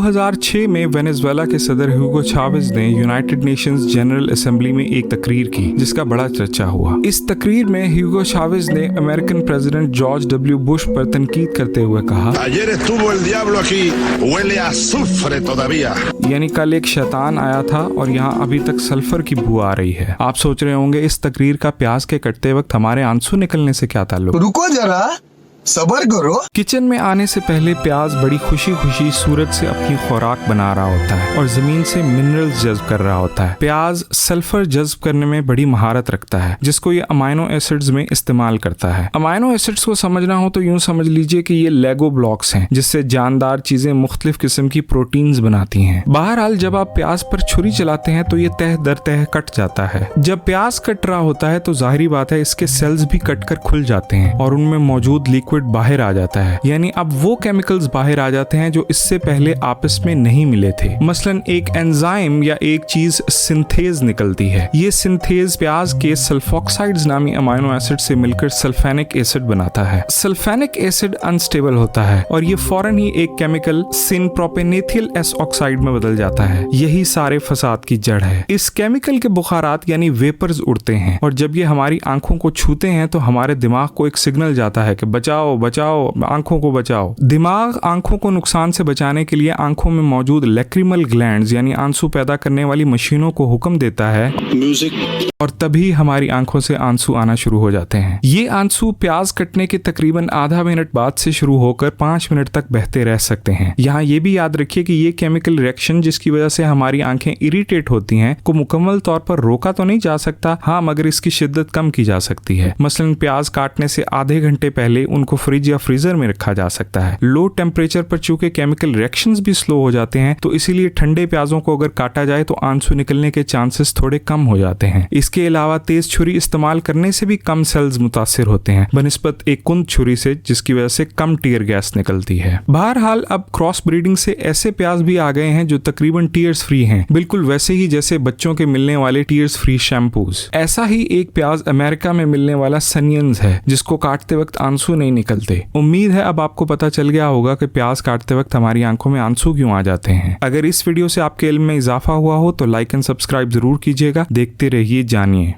2006 में वेनेजुएला के सदर ह्यूगो चावेज ने यूनाइटेड नेशंस जनरल असेंबली में एक तकरीर की जिसका बड़ा चर्चा हुआ। इस तकरीर में ह्यूगो चावेज ने American president George W Bush पर तनकीद करते हुए कहा, यानी कल एक शैतान आया था और यहाँ अभी तक सल्फर की बू आ रही है। आप सोच रहे होंगे इस तकरीर का प्याज के कटते वक्त हमारे आंसू निकलने से क्या ताल्लुक। रुको जरा, सबर करो। किचन में आने से पहले प्याज बड़ी खुशी खुशी सूरज से अपनी खुराक बना रहा होता है और जमीन से मिनरल्स जज्ब कर रहा होता है। प्याज सल्फर जज्ब करने में बड़ी महारत रखता है जिसको ये अमाइनो एसिड्स में इस्तेमाल करता है। अमाइनो एसिड्स को समझना हो तो यूं समझ लीजिए कि ये लेगो ब्लॉक्स हैं जिससे जानदार चीजें मुख्तलिफ किस्म की प्रोटीन्स बनाती हैं। बहरहाल जब आप प्याज पर छुरी चलाते हैं तो ये तह दर तह कट जाता है। जब प्याज कट रहा होता है तो जाहिरी बात है इसके सेल्स भी कटकर खुल जाते हैं और उनमें मौजूद लिक्विड बाहर आ जाता है, यानी अब वो केमिकल्स बाहर आ जाते हैं जो इससे पहले आपस में नहीं मिले थे। मसलन एक एंजाइम या एक चीज सिंथेज निकलती है। ये सिंथेज प्याज के सल्फॉक्साइड्स नामी अमाइनो एसिड से मिलकर सल्फेनिक एसिड बनाता है। सल्फेनिक एसिड अनस्टेबल होता है और ये फौरन ही एक केमिकल सिन प्रोपेनेथिल एस ऑक्साइड में बदल जाता है। यही सारे फसाद की जड़ है। इस केमिकल के बुखारात यानी वेपर्स उड़ते हैं और जब ये हमारी आंखों को छूते हैं तो हमारे दिमाग को एक सिग्नल जाता है कि बचाओ बचाओ, आंखों को बचाओ। दिमाग आंखों को नुकसान से बचाने के लिए आंखों में मौजूद लैक्रिमल ग्लैंड्स यानी आंसू पैदा करने वाली मशीनों को हुक्म देता है म्यूजिक, और तभी हमारी आंखों से आंसू आना शुरू हो जाते हैं। ये आंसू प्याज कटने के तकरीबन आधा मिनट बाद से शुरू होकर 5 मिनट तक बहते रह सकते हैं। यहाँ ये भी याद रखिए कि ये केमिकल रिएक्शन जिसकी वजह से हमारी आंखें इरिटेट होती हैं को मुकम्मल तौर पर रोका तो नहीं जा सकता, हाँ, मगर इसकी शिद्दत कम की जा सकती है। मसलन प्याज काटने से आधे घंटे पहले उनको फ्रिज या फ्रीजर में रखा जा सकता है। लो टेम्परेचर पर चूंकि केमिकल रिएक्शंस भी स्लो हो जाते हैं तो इसीलिए ठंडे प्याजों को अगर काटा जाए तो आंसू निकलने के चांसेस थोड़े कम हो जाते हैं। इसके अलावा तेज छुरी इस्तेमाल करने से भी कम सेल्स मुतासिर होते हैं बनिस्बत एक कुंद छुरी से जिसकी वजह से कम टीयर गैस निकलती है। बहरहाल अब क्रॉस ब्रीडिंग से ऐसे प्याज भी आ गए हैं जो तकरीबन टीयर्स फ्री हैं, बिल्कुल वैसे ही जैसे बच्चों के मिलने वाले टीयर्स फ्री शैम्पूज। ऐसा ही एक प्याज अमेरिका में मिलने वाला सनियंस है जिसको काटते वक्त आंसू नहीं निकलते। उम्मीद है अब आपको पता चल गया होगा कि प्याज काटते वक्त हमारी आंखों में आंसू क्यों आ जाते हैं। अगर इस वीडियो से आपके इल्म में इजाफा हुआ हो तो लाइक एंड सब्सक्राइब जरूर कीजिएगा। देखते रहिए, जानिए।